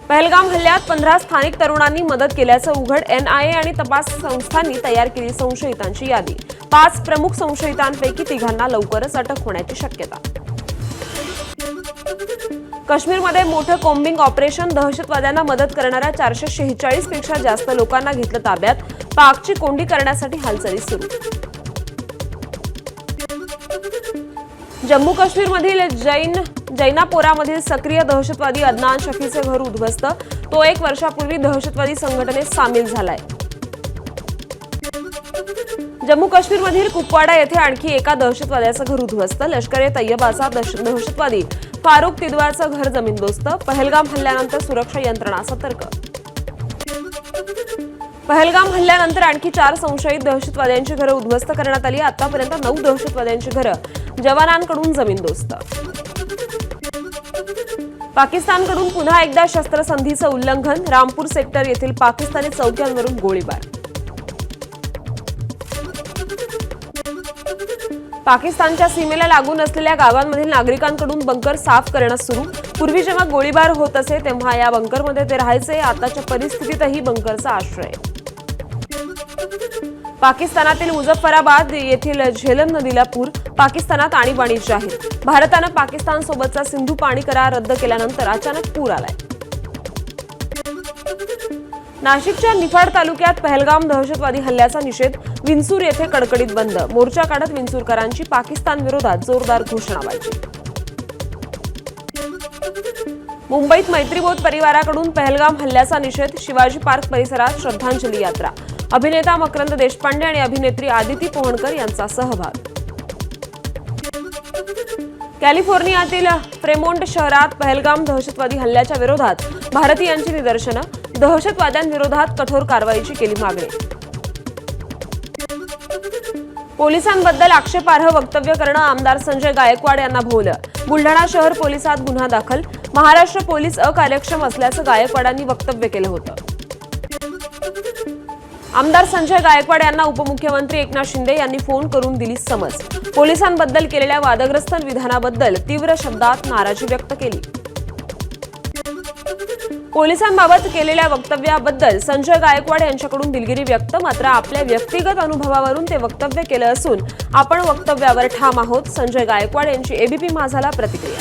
पहलगाम हल्ल्यात 15 स्थानिक तरुणांनी मदत केल्याचं उघड. एनआयए आणि तपास संस्थांनी तयार केली संशयितांची यादी. 5 प्रमुख संशयितांपैकी 3 लवकरच अटक होण्याची शक्यता. काश्मीरमध्ये मोठं कॉम्बिंग ऑपरेशन. दहशतवाद्यांना मदत करणाऱ्या 446 पेक्षा जास्त लोकांना घेतलं ताब्यात. पाकची कोंडी करण्यासाठी हालचाली सुरू. जम्मू काश्मीरमधील जैनापोरामधील सक्रिय दहशतवादी अदनान शफीचे घर उद्ध्वस्त. तो 1 वर्षापूर्वी दहशतवादी संघटनेत सामील झालाय. जम्मू काश्मीरमधील कुपवाडा येथे आणखी एका दहशतवाद्याचं घर उद्ध्वस्त. लष्कर-ए-तय्यबाचा दहशतवादी फारुख तिदवाचं घर जमीनदोस्त. पहलगाम हल्ल्यानंतर सुरक्षा यंत्रणा सतर्क. पहलगाम हल्ल्यानंतर आणखी 4 संशयित दहशतवाद्यांची घरं उद्ध्वस्त करण्यात आली. आतापर्यंत 9 दहशतवाद्यांची घरं जवानांकडून जमीनदोस्त. पाकिस्तानकडून पुन्हा एकदा शस्त्रसंधीचं उल्लंघन. रामपूर सेक्टर येथील पाकिस्तानी चौक्यांवरून गोळीबार. पाकिस्तानच्या सीमेला लागून असलेल्या गावांमधील नागरिकांकडून बंकर साफ करणं सुरू. पूर्वी जेव्हा गोळीबार होत असे तेव्हा या बंकरमध्ये ते राहायचे. आताच्या परिस्थितीतही बंकरचा आश्रय. पाकिस्तानातील मुझफ्फराबाद येथील झेलम नदीला पूर. पाकिस्तानात आणीबाणी जाहीर. भारतानं पाकिस्तानसोबतचा सिंधू पाणी करार रद्द केल्यानंतर अचानक पूर आलाय. नाशिकच्या निफाड तालुक्यात पहलगाम दहशतवादी हल्ल्याचा निषेध. विंचूर येथे कडकडीत बंद. मोर्चा काढत विंचूरकरांची पाकिस्तान विरोधात जोरदार घोषणाबाजी. मुंबईत मैत्रीबोध परिवाराकडून पहलगाम हल्ल्याचा निषेध. शिवाजी पार्क परिसरात श्रद्धांजली यात्रा. अभिनेता मकरंद देशपांडे आणि अभिनेत्री आदिती पोहणकर यांचा सहभाग. कॅलिफोर्नियातील फ्रेमोंट शहरात पहलगाम दहशतवादी हल्ल्याच्या विरोधात भारतीयांची निदर्शनं. दहशतवाद्यांविरोधात कठोर कारवाईची केली मागणी. पोलिसांबद्दल आक्षेपार्ह वक्तव्य करणं. आमदार संजय गायकवाड यांना भोवलं. बुलढाणा शहर पोलिसात गुन्हा दाखल. महाराष्ट्र पोलीस अकार्यक्षम असल्याचं गायकवाडांनी वक्तव्य केलं होतं. आमदार संजय गायकवाड यांना उपमुख्यमंत्री एकनाथ शिंदे यांनी फोन करून दिली समज. पोलिसांबद्दल केलेल्या वादग्रस्त विधानाबद्दल तीव्र शब्दात नाराजी व्यक्त केली. पोलिसांबाबत केलेल्या वक्तव्याबद्दल संजय गायकवाड यांच्याकडून दिलगिरी व्यक्त. मात्र आपल्या व्यक्तिगत अनुभवावरून ते वक्तव्य केलं असून आपण वक्तव्यावर ठाम आहोत. संजय गायकवाड यांची एबीपी माझाला प्रतिक्रिया.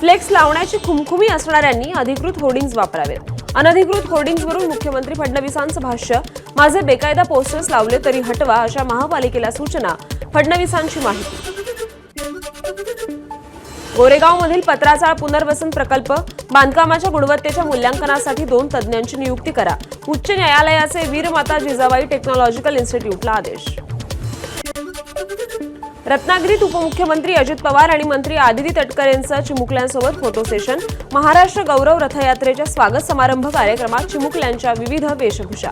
फ्लेक्स लावण्याची खुमखुमी असणाऱ्यांनी अधिकृत होर्डिंग्ज वापरावेत. अनधिकृत होर्डिंग्जवरून मुख्यमंत्री फडणवीसांचं भाष्य. माझे बेकायदा पोस्टर्स लावले तरी हटवा अशा महापालिकेला सूचना. फडणवीसांची माहिती. गोरेगावमधील पत्राचाळ पुनर्वसन प्रकल्प. बांधकामाच्या गुणवत्तेच्या मूल्यांकनासाठी 2 तज्ज्ञांची नियुक्ती करा. उच्च न्यायालयाचे वीरमाता जिजाबाई टेक्नॉलॉजिकल इन्स्टिट्यूटला आदेश. रत्नागिरीत उपमुख्यमंत्री अजित पवार आणि मंत्री आदिती तटकरे यांचं चिमुकल्यांसोबत फोटो सेशन. महाराष्ट्र गौरव रथयात्रेच्या स्वागत समारंभ कार्यक्रमात चिमुकल्यांच्या विविध वेशभूषा.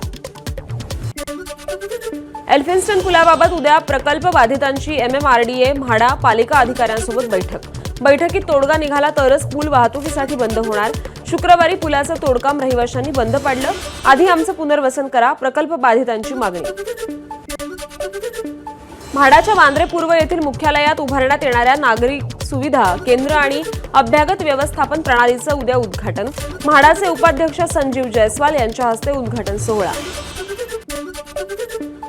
एल्फिन्स्टन पुलाबाबत उद्या प्रकल्प बाधितांची MMRDA म्हाडा पालिका अधिकाऱ्यांसोबत बैठक. बैठकीत तोडगा निघाला तरच पूल वाहतुकीसाठी बंद होणार. शुक्रवारी पुलाचं तोडकाम रहिवाशांनी बंद पाडलं. आधी आमचं पुनर्वसन करा. प्रकल्प बाधितांची मागणी. म्हाडाच्या वांद्रे पूर्व येथील मुख्यालयात उभारण्यात येणाऱ्या नागरी सुविधा केंद्र आणि अभ्यागत व्यवस्थापन प्रणालीचं उद्या उद्घाटन. म्हाडाचे उपाध्यक्ष संजीव जयस्वाल यांच्या हस्ते उद्घाटन सोहळा.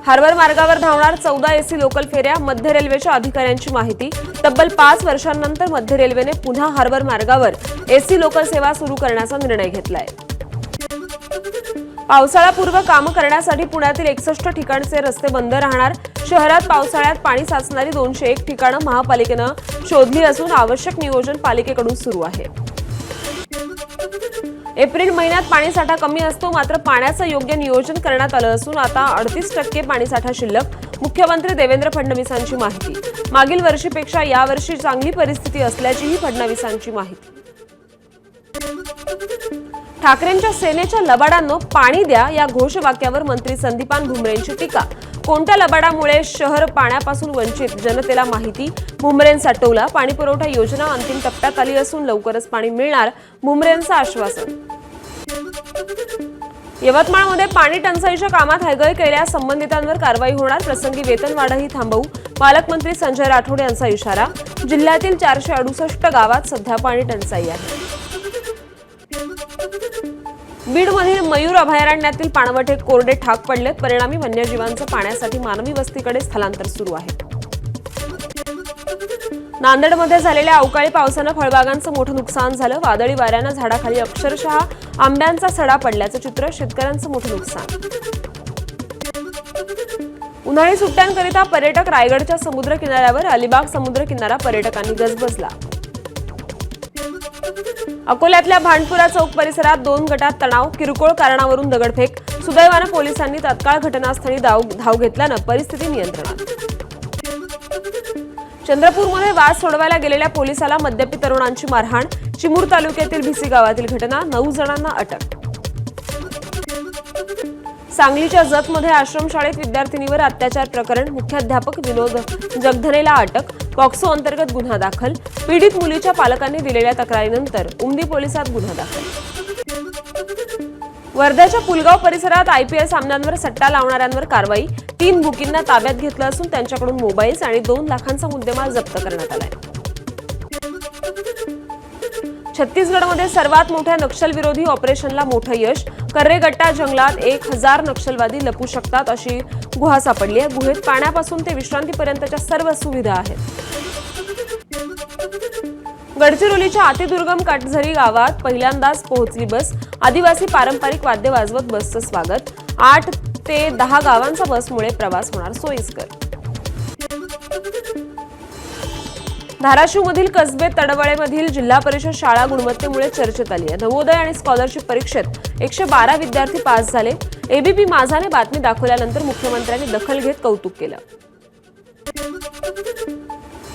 हार्बर मार्गावर धावणार 14 एसी लोकल फेऱ्या. मध्य रेल्वेच्या अधिकाऱ्यांची माहिती. तब्बल 5 वर्षांनंतर मध्य रेल्वेने पुन्हा हार्बर मार्गावर एसी लोकल सेवा सुरू करण्याचा निर्णय घेतलाय. पावसाळापूर्व कामं करण्यासाठी पुण्यातील 61 ठिकाणचे रस्ते बंद राहणार. शहरात पावसाळ्यात पाणी साचणारी 201 ठिकाणं महापालिकेनं शोधली असून आवश्यक नियोजन पालिकेकडून सुरू आहे. एप्रिल महिन्यात पाणीसाठा कमी असतो. मात्र पाण्याचं योग्य नियोजन करण्यात आलं असून आता 38% पाणीसाठा शिल्लक. मुख्यमंत्री देवेंद्र फडणवीसांची माहिती. मागील वर्षीपेक्षा यावर्षी चांगली परिस्थिती असल्याचीही फडणवीसांची माहिती. ठाकरेंच्या सेनेच्या लबाडांनो पाणी द्या या घोषवाक्यावर मंत्री संदीपान भुमरेंची टीका. कोणत्या लबाडामुळे शहर पाण्यापासून वंचित जनतेला माहिती. भुमरेंचा टोला. पाणीपुरवठा योजना अंतिम टप्प्यात आली असून लवकरच पाणी मिळणार. भुमरेंचं आश्वासन. यवतमाळमध्ये पाणी टंचाईच्या कामात हयगय केल्यास संबंधितांवर कारवाई होणार, प्रसंगी वेतनवाढही थांबवू, पालकमंत्री संजय राठोड यांचा इशारा। जिल्ह्यातील 468 गावात सध्या पाणी टंचाई आहे। बीडमधील मयूर अभयारण्यातील पाणवठे कोरडे ठाक पडलेत, परिणामी वन्यजीवांचं पाण्यासाठी मानवी वस्तीकडे स्थलांतर सुरू आहे। नांदेडमध्ये झालेल्या अवकाळी पावसानं फळबागांचं मोठं नुकसान झालं, वादळी वाऱ्यानं झाडाखाली अक्षरशः आंब्यांचा सडा पडल्याचं चित्र, शेतकऱ्यांचं मोठं नुकसान। उन्हाळी सुट्ट्यांकरिता पर्यटक रायगडच्या समुद्र किनाऱ्यावर, अलिबाग समुद्र किनारा पर्यटकांनी गजबजला। अकोल्यातल्या भांडपुरा चौक परिसरात 2 गटात तणाव, किरकोळ कारणावरून दगडफेक, सुदैवानं पोलिसांनी तात्काळ घटनास्थळी धाव घेतल्यानं परिस्थिती नियंत्रणात। चंद्रपूरमध्ये वाद सोडवायला गेलेल्या पोलिसाला मद्यपी तरुणांची मारहाण, चिमूर तालुक्यातील भिसी गावातील घटना, 9 जणांना अटक। सांगलीच्या जतमध्ये आश्रमशाळेत विद्यार्थिनीवर अत्याचार प्रकरण, मुख्याध्यापक विनोद जगधनेला अटक, पॉक्सो अंतर्गत गुन्हा दाखल, पीडित मुलीच्या पालकांनी दिलेल्या तक्रारीनंतर उमदी पोलिसात गुन्हा दाखल। वर्ध्याच्या पुलगाव परिसरात IPL सामन्यांवर सट्टा लावणाऱ्यांवर कारवाई, 3 बुकींना ताब्यात घेतलं असून त्यांच्याकडून मोबाईल्स आणि 2 लाखांचा मुद्देमाल जप्त करण्यात आलाय। छत्तीसगडमध्ये सर्वात मोठ्या नक्षलविरोधी ऑपरेशनला मोठं यश, कर्रेगट्टा जंगलात 1000 नक्षलवादी लपू शकतात अशी गुहा सापडली आहे। गुहेत पाण्यापासून ते विश्रांतीपर्यंतच्या सर्व सुविधा आहेत। गडचिरोलीच्या अतिदुर्गम काटझरी गावात पहिल्यांदाच पोहोचली बस, आदिवासी पारंपरिक वाद्य वाजवत बसचं स्वागत, 8 ते 10 गावांचा बसमुळे प्रवास होणार सोयीस्कर। धाराशिवमधील कसबे तडवळेमधील जिल्हा परिषद शाळा गुणवत्तेमुळे चर्चेत आली आहे। नवोदय आणि स्कॉलरशिप परीक्षेत 112 विद्यार्थी पास झाले। ABP माझाने बातमी दाखवल्यानंतर मुख्यमंत्र्यांनी दखल घेत कौतुक केलं।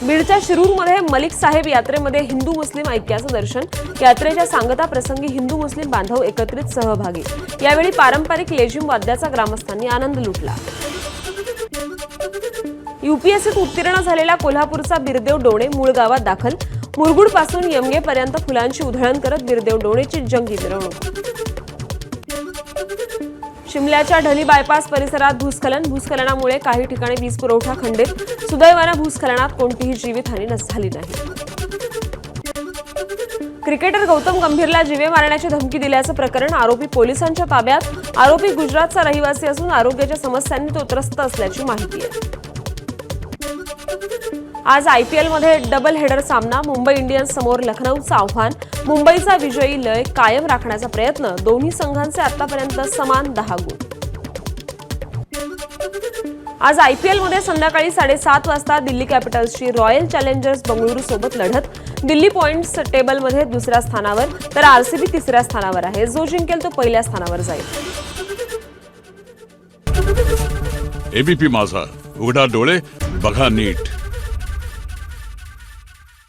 बीडच्या शिरूरमध्ये मलिक साहेब यात्रेमध्ये हिंदू मुस्लिम ऐक्याचं दर्शन, यात्रेच्या सांगता प्रसंगी हिंदू मुस्लिम बांधव एकत्रित सहभागी, यावेळी पारंपरिक लेझिम वाद्याचा ग्रामस्थांनी आनंद लुटला। UPSCत उत्तीर्ण झालेला कोल्हापूरचा बिरदेव डोणे मूळ गावात दाखल, मुरगुडपासून यमगेपर्यंत फुलांची उधळण करत बिरदेव डोणेची जंगी मिरवणूक। शिमल्याच्या ढली बायपास परिसरात भूस्खलनामुळे काही ठिकाणी वीज पुरवठा खंडित, सुदैवानं भूस्खलनात कोणतीही जीवितहानी झाली नाही। क्रिकेटर गौतम गंभीरला जीवे मारण्याची धमकी दिल्याचं प्रकरण, आरोपी पोलिसांच्या ताब्यात, आरोपी गुजरातचा रहिवासी असून आरोग्याच्या समस्यांनी तो त्रस्त असल्याची माहिती आहे। आज IPL मध्ये डबल हेडर सामना, मुंबई इंडियन्स समोर लखनौचं आव्हान, मुंबईचा विजयी लय कायम राखण्याचा प्रयत्न, दोन्ही संघांचे आतापर्यंत समान 10 गुण। आज IPL मध्ये संध्याकाळी 7:30 वाजता दिल्ली कॅपिटल्सची रॉयल चॅलेंजर्स बंगळुरू सोबत लढत, दिल्ली पॉइंट्स टेबलमध्ये 2ऱ्या स्थानावर तर RCB 3ऱ्या स्थानावर आहे, जो जिंकेल तो पहिल्या स्थानावर जाईल। ABP माझा, उघडा डोळे बघा नीट।